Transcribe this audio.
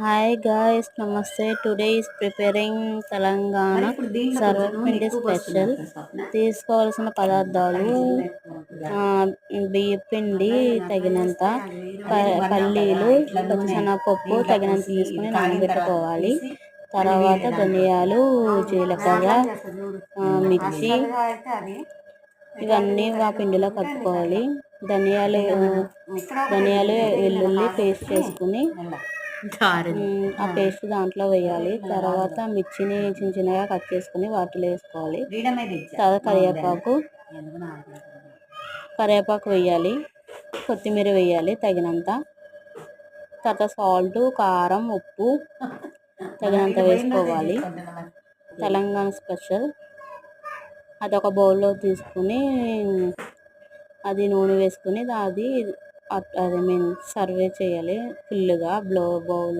Hi guys, Namaste. Today is preparing Telangana sarvapindi special. తీసుకోవాల్సిన పదార్థాలు బియ్య పిండి తగినంత, పల్లీలు, పచ్చిశనగపప్పు తగినంత తీసుకుని నానబెట్టుకోవాలి. తర్వాత ధనియాలు, జీలకర్ర, మిర్చి ఇవన్నీ ఆ పిండిలో కలుపుకోవాలి. ధనియాలు వెల్లుల్లి పేస్ట్ చేసుకుని ఆ పేస్ట్ దాంట్లో వేయాలి. తర్వాత మిర్చిని చిన్న చిన్నగా కట్ చేసుకుని వాటిలో వేసుకోవాలి. తర్వాత కరివేపాకు వేయాలి, కొత్తిమీర వేయాలి తగినంత. తర్వాత సాల్ట్, కారం, ఉప్పు తగినంత వేసుకోవాలి. తెలంగాణ స్పెషల్. అదొక బౌల్లో తీసుకుని అది నూనె వేసుకుని అది సర్వ్ చేయాలి ఫుల్గా బౌల్